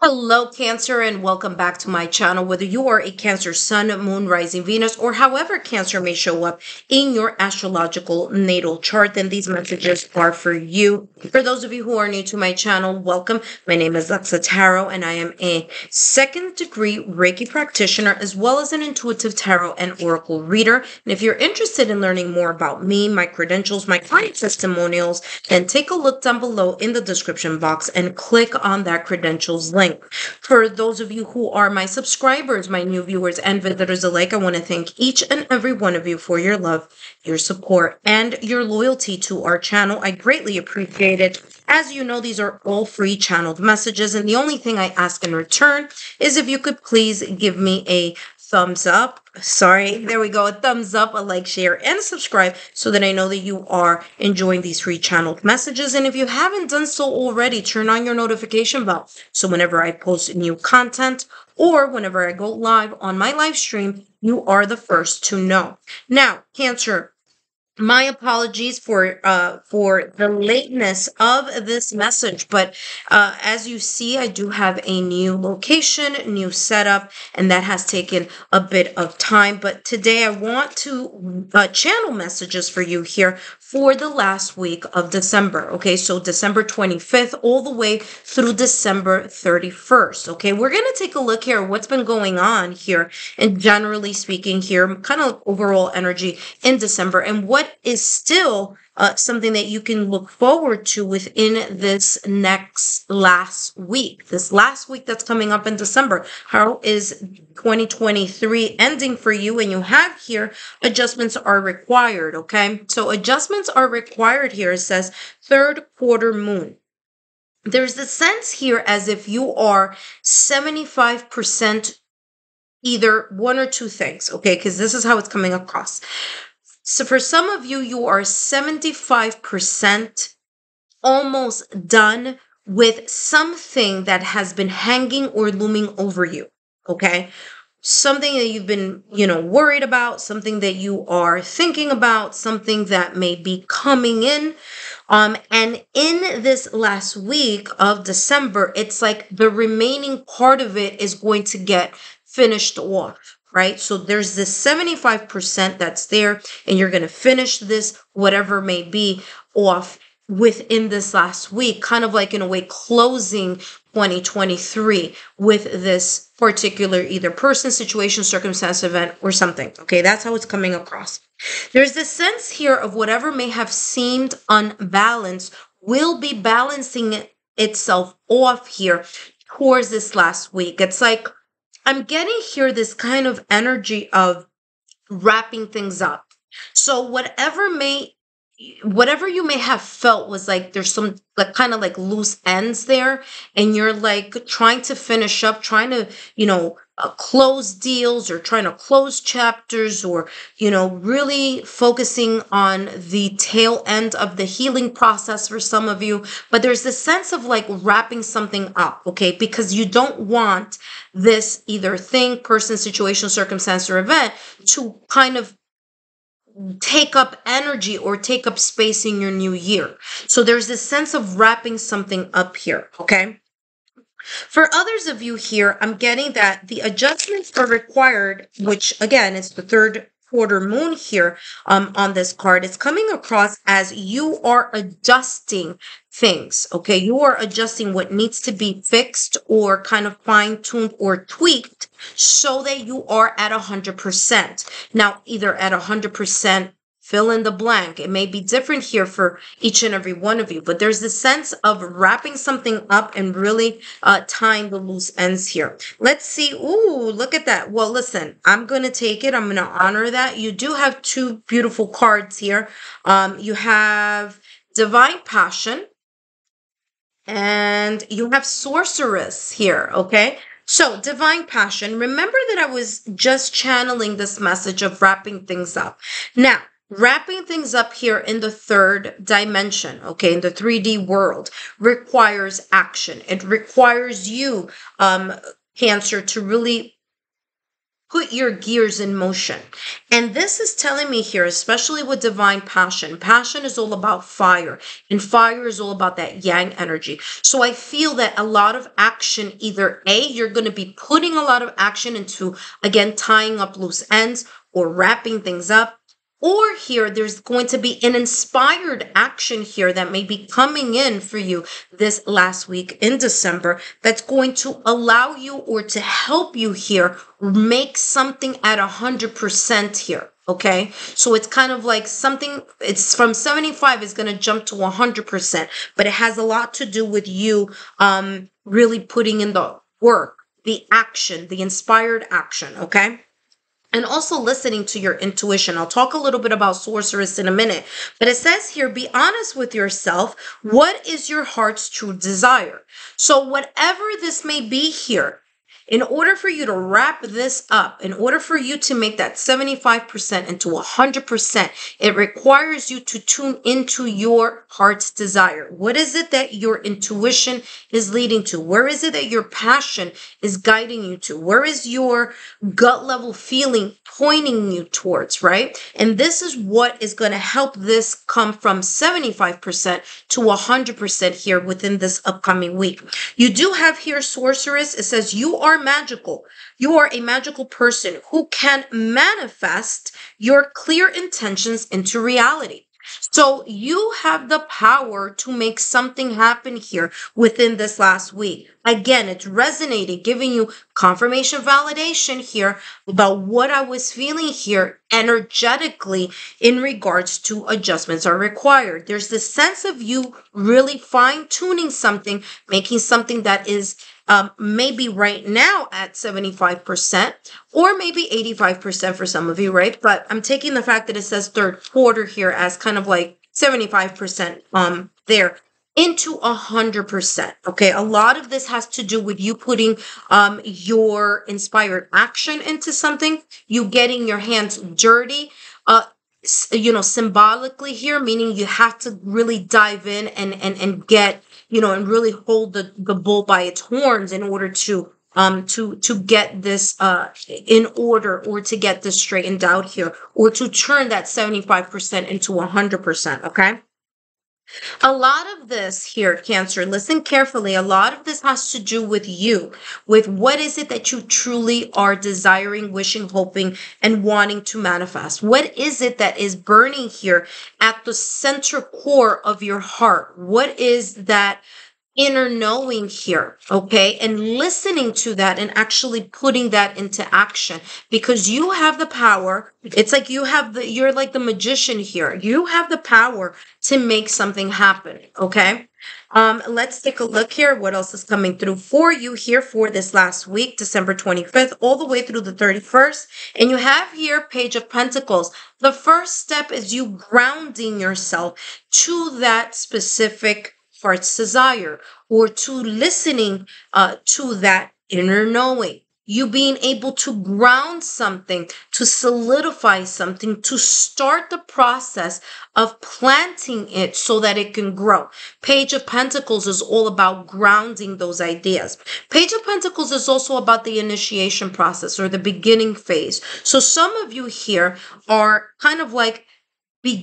Hello, Cancer, and welcome back to my channel. Whether you are a Cancer Sun, Moon, Rising, Venus, or however Cancer may show up in your astrological natal chart, then these messages are for you. For those of you who are new to my channel, welcome. My name is Lexa Tarot, and I am a second-degree Reiki practitioner, as well as an intuitive tarot and oracle reader. And if you're interested in learning more about me, my credentials, my client testimonials, then take a look down below in the description box and click on that credentials link. For those of you who are my subscribers, my new viewers and visitors alike, I want to thank each and every one of you for your love, your support, and your loyalty to our channel. I greatly appreciate it. As you know, these are all free channeled messages, and the only thing I ask in return is if you could please give me a thumbs up. Sorry, there we go. A thumbs up, a like, share, and subscribe so that I know that you are enjoying these free channeled messages. And if you haven't done so already, turn on your notification bell. So whenever I post new content or whenever I go live on my live stream, you are the first to know. Now, Cancer, my apologies for the lateness of this message, but as you see, I do have a new location, new setup, and that has taken a bit of time. But today I want to channel messages for you here for the last week of December. Okay, so December 25th all the way through December 31st. Okay, we're going to take a look here at what's been going on here, and generally speaking here, kind of overall energy in December, and what is still something that you can look forward to within this last week that's coming up in December. How is 2023 ending for you? And you have here adjustments are required. Okay, so adjustments are required here. It says third quarter moon. There's the sense here as if you are 75% either one or two things, okay? Because this is how it's coming across. So for some of you, you are 75% almost done with something that has been hanging or looming over you, okay? Something that you've been, worried about, something that you are thinking about, something that may be coming in. And in this last week of December, it's like the remaining part of it is going to get finished off, right? So there's this 75% that's there, and you're going to finish this, whatever may be, off within this last week, kind of like in a way closing 2023 with this particular either person, situation, circumstance, event, or something. Okay, that's how it's coming across. There's this sense here of whatever may have seemed unbalanced will be balancing itself off here towards this last week. It's like I'm getting here this kind of energy of wrapping things up. So whatever you may have felt was like there's some like kind of like loose ends there, and you're like trying to finish up, trying to close deals or trying to close chapters, or really focusing on the tail end of the healing process for some of you. But there's this sense of like wrapping something up, okay, because you don't want this either thing, person, situation, circumstance, or event to kind of take up energy or take up space in your new year. So there's this sense of wrapping something up here, okay? For others of you here, I'm getting that the adjustments are required, which again is the third quarter moon here on this card. It's coming across as you are adjusting things, okay? You are adjusting what needs to be fixed or kind of fine-tuned or tweaked so that you are at 100%. Now, either at 100%, fill in the blank. It may be different here for each and every one of you, but there's this sense of wrapping something up and really tying the loose ends here. Let's see. Ooh, look at that. Well, listen, I'm going to take it. I'm going to honor that. You do have two beautiful cards here. You have Divine Passion, and you have Sorceress here, okay? So, Divine Passion, remember that I was just channeling this message of wrapping things up. Now, wrapping things up here in the third dimension, okay, in the 3D world, requires action. It requires you, Cancer, to really put your gears in motion. And this is telling me here, especially with divine passion. Passion is all about fire, and fire is all about that yang energy. So I feel that a lot of action, either A, you're going to be putting a lot of action into, again, tying up loose ends or wrapping things up. Or here, there's going to be an inspired action here that may be coming in for you this last week in December that's going to allow you or to help you here make something at 100% here. Okay, so it's kind of like something, it's from 75 is going to jump to 100%, but it has a lot to do with you really putting in the work, the action, the inspired action. Okay. And also listening to your intuition. I'll talk a little bit about sorceress in a minute, but it says here, be honest with yourself. What is your heart's true desire? So whatever this may be here, in order for you to wrap this up, in order for you to make that 75% into 100%, it requires you to tune into your heart's desire. What is it that your intuition is leading to? Where is it that your passion is guiding you to? Where is your gut level feeling pointing you towards, right? And this is what is going to help this come from 75% to 100% here within this upcoming week. You do have here sorceress. It says you are magical. You are a magical person who can manifest your clear intentions into reality. So you have the power to make something happen here within this last week. Again, it's resonating, giving you confirmation, validation here about what I was feeling here energetically in regards to adjustments are required. There's this sense of you really fine-tuning something, making something that is maybe right now at 75% or maybe 85% for some of you, right? But I'm taking the fact that it says third quarter here as kind of like 75% there into 100%. Okay, a lot of this has to do with you putting your inspired action into something, you getting your hands dirty, symbolically here, meaning you have to really dive in and get, and really hold the bull by its horns in order to get this in order, or to get this straightened out here, or to turn that 75% into 100%. Okay. A lot of this here, Cancer, listen carefully. A lot of this has to do with you, with what is it that you truly are desiring, wishing, hoping, and wanting to manifest. What is it that is burning here at the center core of your heart? What is that inner knowing here? Okay. And listening to that and actually putting that into action, because you have the power. It's like you're like the magician here. You have the power to make something happen. Okay. Let's take a look here. What else is coming through for you here for this last week, December 25th, all the way through the 31st. And you have here Page of Pentacles. The first step is you grounding yourself to that specific heart's desire, or to listening to that inner knowing. You being able to ground something, to solidify something, to start the process of planting it so that it can grow. Page of Pentacles is all about grounding those ideas. Page of Pentacles is also about the initiation process, or the beginning phase. So some of you here are kind of like the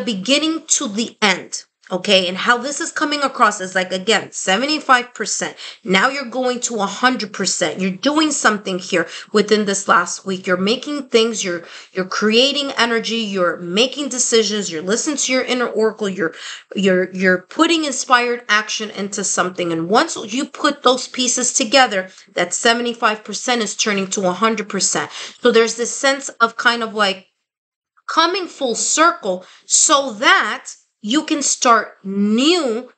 beginning to the end. Okay, and how this is coming across is like, again, 75%. Now you're going to 100%. You're doing something here within this last week. You're making things, you're creating energy, you're making decisions, you're listening to your inner oracle, you're putting inspired action into something. And once you put those pieces together, that 75% is turning to 100%. So there's this sense of kind of like coming full circle, so that you can start new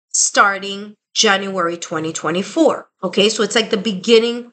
starting January 2024. Okay, so it's like the beginning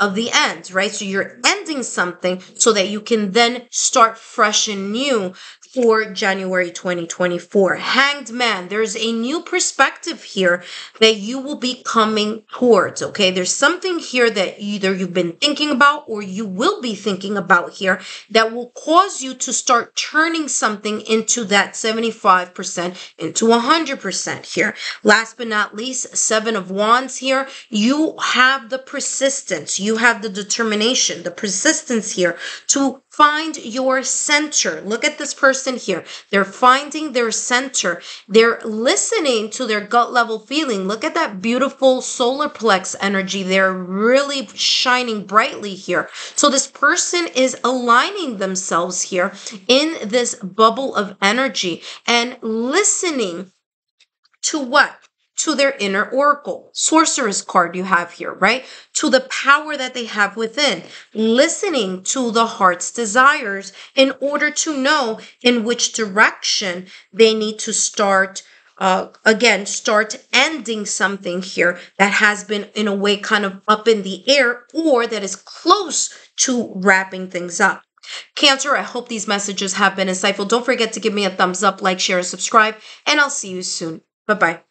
of the end, right? So you're ending something so that you can then start fresh and new for January 2024. Hanged Man, there's a new perspective here that you will be coming towards, okay? There's something here that either you've been thinking about or you will be thinking about here that will cause you to start turning something into that 75% into 100% here. Last but not least, Seven of Wands here. You have the persistence, you have the determination, the assistance here to find your center. Look at this person here. They're finding their center. They're listening to their gut level feeling. Look at that beautiful solar plex energy. They're really shining brightly here. So this person is aligning themselves here in this bubble of energy and listening to what? To their inner oracle, sorceress card you have here, right? To the power that they have within, listening to the heart's desires in order to know in which direction they need to start. Start ending something here that has been in a way kind of up in the air or that is close to wrapping things up. Cancer, I hope these messages have been insightful. Don't forget to give me a thumbs up, like, share, and subscribe, and I'll see you soon. Bye-bye.